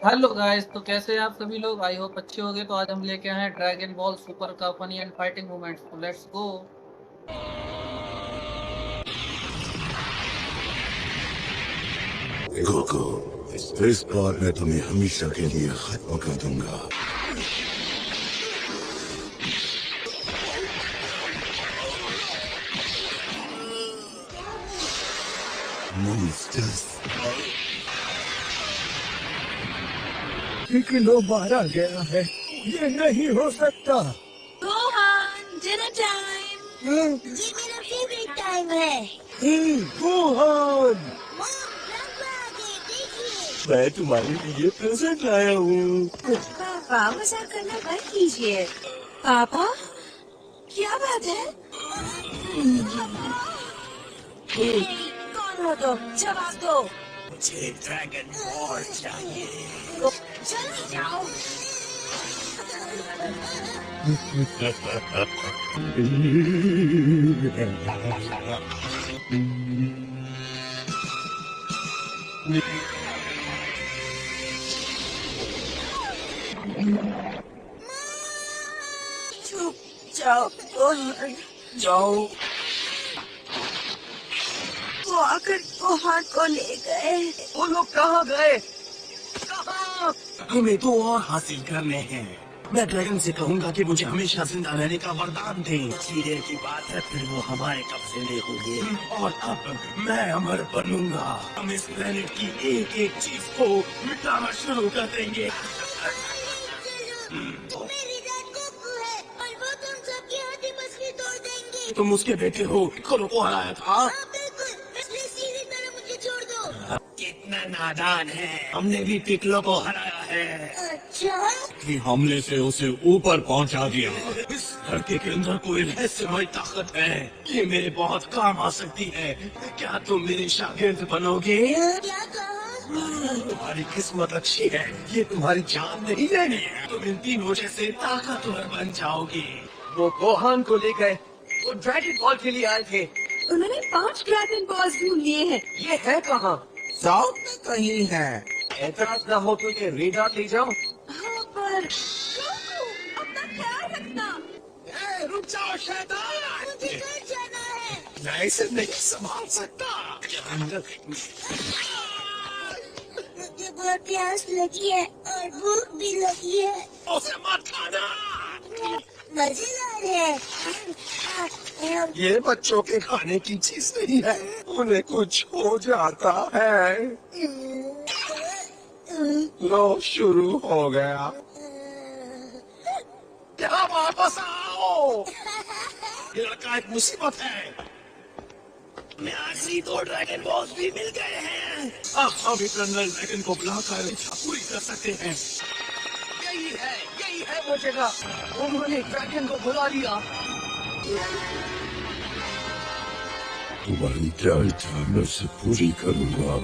Hello guys, तो कैसे हैं आप सभी लोग। आई होप अच्छे होंगे। तो आज हम लेके आए हैं ड्रैगन बॉल सुपर का फनी एंड फाइटिंग मोमेंट्स। तो लेट्स गो। गोकू, इस बार मैं तुम्हें हमेशा के लिए खत्म कर दूंगा। मॉन्स्टर्स। किलो मारा गया है। ये नहीं हो सकता। Rohan, dinner time. ये मेरा फेवरेट टाइम है। मोहन, मॉम, ग्रैंडपा आ गए, देखिए। मैं तुम्हारे लिए प्रेजेंट लाया हूँ। पापा, मजाक करना बंद कीजिए। पापा, क्या बात है? कौन हो तुम? जवाब दो। मुझे ड्रैगन बॉल चाहिए। जल्दी जाओ। चुप जाओ, रोहन। जाओ। वो आकर रोहन को ले गए। वो लोग कहाँ गए? कहाँ? हमें तो और हासिल करने हैं। मैं ड्रैगन से कहूंगा कि मुझे हमेशा जिंदा रहने का वरदान दे। धीरे की बात है, फिर वो हमारे कब्जे में होंगे और अब मैं अमर बनूंगा। हम इस प्लेनेट की एक एक चीज को मिटाना शुरू कर देंगे। मेरी दाद गोकू है और वो तुम सबकी हड्डी मसली तोड़ देंगे। तुम उसके बेटे हो, पिक्कोलो को हराया था। हाँ बिल्कुल, इसलिए सीधी तरह मुझे छोड़ दो। कितना नादान है, हमने भी पिक्कोलो को हराया है। अच्छा, कि हमले से उसे ऊपर पहुंचा दिया। इस लड़के के अंदर कोई रहस्यमय ताकत है, ये मेरे बहुत काम आ सकती है। क्या तुम मेरे शागिर्द बनोगे? क्या कहा? तुम्हारी किस्मत अच्छी है, ये तुम्हारी जान नहीं लेनी है। तुम इन तीनों जैसे ताकतवर बन जाओगे। वो गोहान को ले गए, वो ड्रैगन बॉल के लिए आए थे। उन्होंने 5 ड्रैगन बॉल्स ढूंढ लिए हैं। ये है कहाँ? साउथ में कहीं है। एतराज न हो तो ये रेडार ले जाओ। हाँ पर गोकू, अपना ख्याल रखना। रुक जाओ शैतान! मुझे घर जाना है। मैं इसे नहीं संभाल सकता। मुझे बहुत प्यास लगी है और भूख भी लगी है। उसे मत खाना। मजेदार है। ये बच्चों के खाने की चीज नहीं है, उन्हें कुछ हो जाता है। लो, शुरू हो गया। यहाँ वापस आओ। ये लड़का एक मुसीबत है। मैं आज ही 2 ड्रैगन बॉल्स भी मिल गए हैं। अब हम इटर्नल ड्रैगन को बुलाकर इच्छा पूरी कर सकते हैं। यही है वो जगह। उन्होंने ड्रैगन को बुला लिया। तुम्हारी क्या इच्छा मैं से पूरी करूंगा।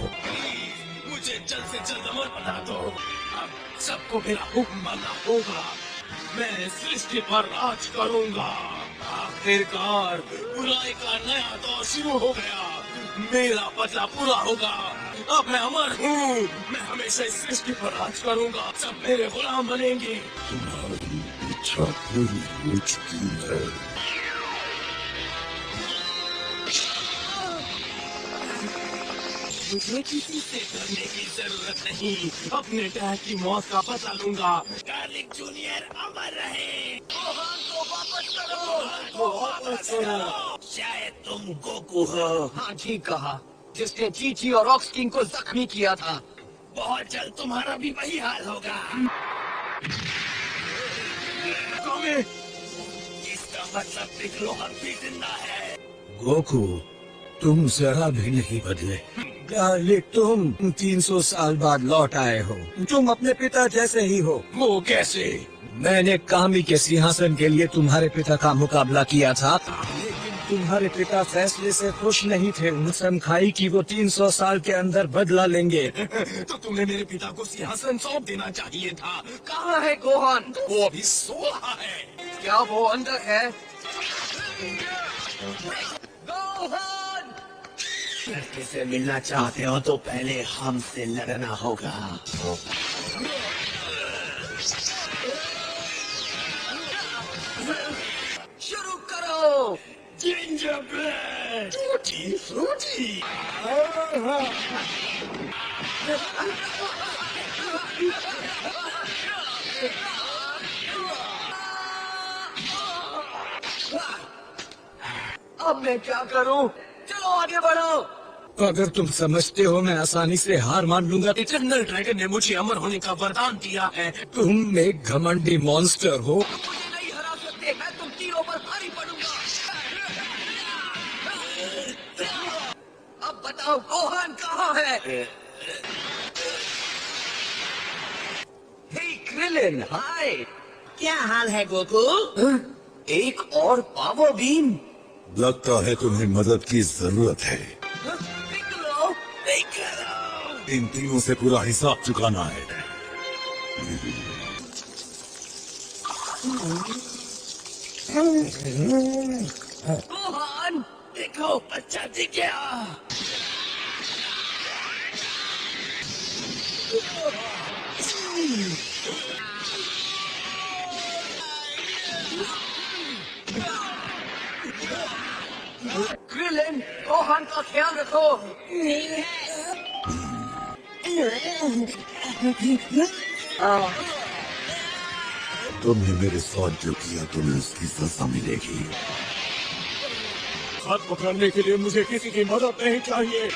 मुझे जल्द से जल्द अमर बना दो। अब सबको मेरा हुक्म मानना होगा। मैं सृष्टि पर राज करूंगा। आखिरकार बुराई का नया दौर शुरू हो गया। मेरा बदला पूरा होगा। अब मैं अमर हूँ। मैं हमेशा इस सृष्टि पर राज करूंगा। सब मेरे गुलाम बनेंगे। तुम्हारी इच्छा पूरी हो चुकी है। मुझे किसी से डरने की जरूरत नहीं। अपने डैड की मौत का बदला लूंगा। गार्लिक जूनियर अमर रहे। गोहान को वापस करो। वापस करो। शायद तुम गोकू हो। हाँ, ठीक कहा। जिसने चीची और ऑक्स किंग को जख्मी किया था। बहुत जल्द तुम्हारा भी वही हाल होगा। इसका मतलब पिक्कोलो अब भी जिंदा है। गोकू, तुम जरा भी नहीं बदले। गार्लिक, तुम 300 साल बाद लौट आए हो। तुम अपने पिता जैसे ही हो। वो कैसे? मैंने कामी के सिंहासन के लिए तुम्हारे पिता का मुकाबला किया था, लेकिन तुम्हारे पिता फैसले से खुश नहीं थे। कसम खाई कि वो 300 साल के अंदर बदला लेंगे। तो तुम्हें मेरे पिता को सिंहासन सौंप देना चाहिए था। कहाँ है गोहान? वो अभी सो रहा है। क्या वो अंदर है? गोहान! लड़के से मिलना चाहते हो तो पहले हमसे लड़ना होगा। शुरू करो। Ginger bread, tutti frutti. अब मैं क्या करूं? चलो आगे बढ़ो। अगर तुम समझते हो मैं आसानी से हार मान लूंगा, इटर्नल ड्रैगन ने मुझे अमर होने का वरदान दिया है। तुम एक घमंडी मॉन्स्टर हो। मुझे नहीं हरा सकते, मैं तुम तीनों पर भारी पड़ूंगा। अब बताओ गोहान कहाँ है? हे क्रिलिन, हाय। क्या हाल है गोकू? एक और पावर बीम। लगता है तुम्हें मदद की जरूरत है। पिccolo, पिccolo। इन तीनों से पूरा हिसाब चुकाना है। गोहान, देखो बच्चा दिख गया। क्रिलिन, गोहान का ख्याल रखो। तुमने मेरे साथ जो किया तुम्हें उसकी सजा मिलेगी। हाथ पकड़ने के लिए मुझे किसी की मदद नहीं चाहिए।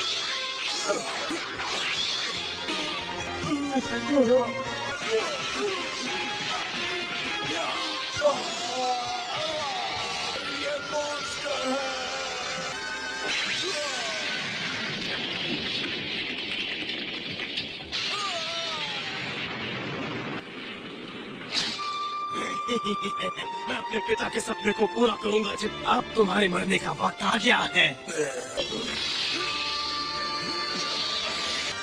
मैं अपने पिता के सपने को पूरा करूंगा जब अब तुम्हारे मरने का वक्त आ गया है।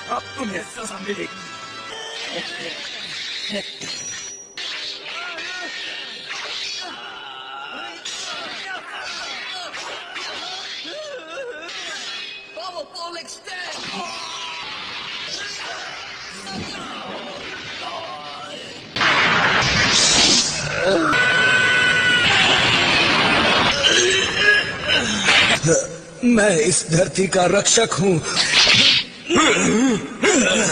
अब तुम्हें सजा मिलेगी। Powerful extend. मैं इस धरती का रक्षक हूँ।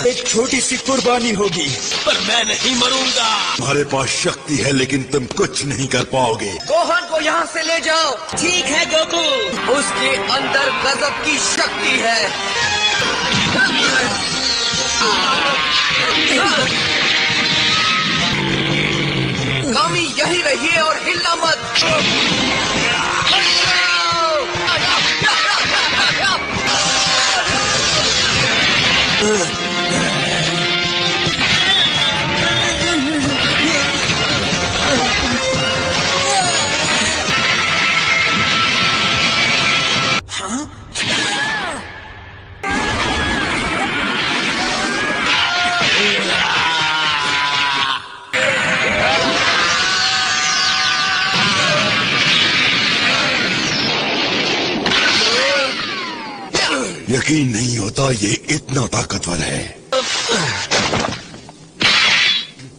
एक छोटी सी कुर्बानी होगी, पर मैं नहीं मरूंगा। तुम्हारे पास शक्ति है लेकिन तुम कुछ नहीं कर पाओगे। गोहान को यहाँ से ले जाओ। ठीक है गोकू। उसके अंदर गजब की शक्ति है। कमी यही रही है और हिलना मत। यकीन नहीं होता ये इतना ताकतवर है।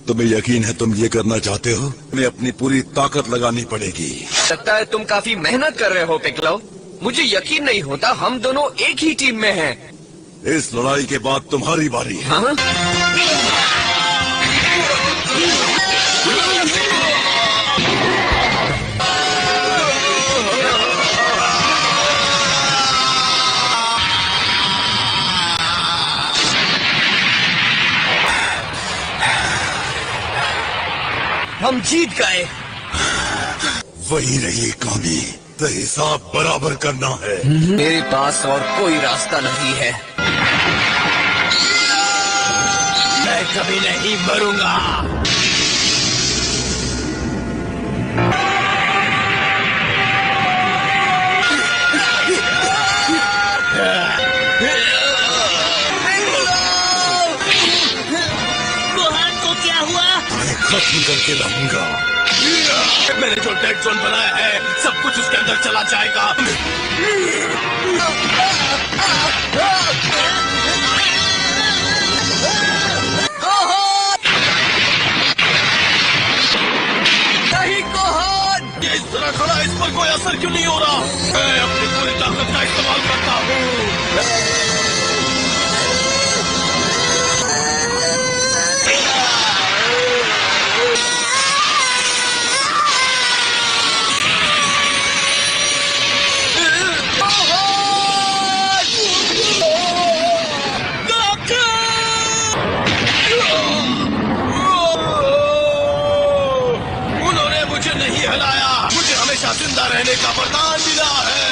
तुम्हें यकीन है तुम ये करना चाहते हो? तुम्हें अपनी पूरी ताकत लगानी पड़ेगी। लगता है तुम काफी मेहनत कर रहे हो पिक्लो। मुझे यकीन नहीं होता हम दोनों एक ही टीम में हैं। इस लड़ाई के बाद तुम्हारी बारी है। हाँ? हम जीत गए। वही रही कमी, तो हिसाब बराबर करना है। मेरे पास और कोई रास्ता नहीं है। मैं कभी नहीं मरूंगा। गोहान को क्या हुआ? मैं खत्म करके रहूंगा। मैंने जो डेड जोन बनाया है सब कुछ उसके अंदर चला जाएगा। नहीं गोहान, ये इस तरह खड़ा, इस पर कोई असर क्यों नहीं हो रहा? मैं अपनी पूरी ताकत का इस्तेमाल करता हूँ। उन्होंने मुझे नहीं हिलाया, मुझे हमेशा जिंदा रहने का वरदान मिला है।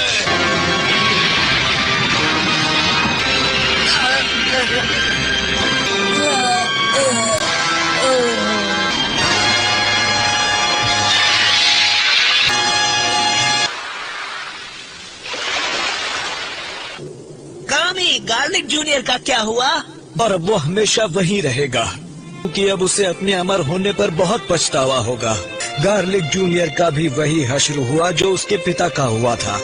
कामी, गार्लिक जूनियर का क्या हुआ? और अब वो हमेशा वही रहेगा, क्योंकि अब उसे अपने अमर होने पर बहुत पछतावा होगा। गार्लिक जूनियर का भी वही हश्र हुआ जो उसके पिता का हुआ था।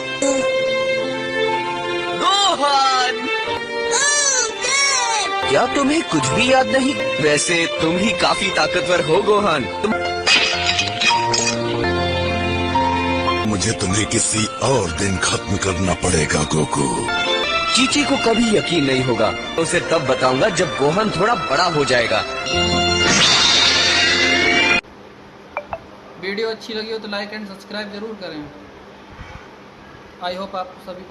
गोहान, क्या तुम्हें कुछ भी याद नहीं? वैसे तुम ही काफी ताकतवर हो गोहान। मुझे तुम्हें किसी और दिन खत्म करना पड़ेगा गोकू। चीची को कभी यकीन नहीं होगा, उसे तब बताऊंगा जब गोहान थोड़ा बड़ा हो जाएगा। वीडियो अच्छी लगी हो तो लाइक एंड सब्सक्राइब जरूर करें। आई होप आप सभी को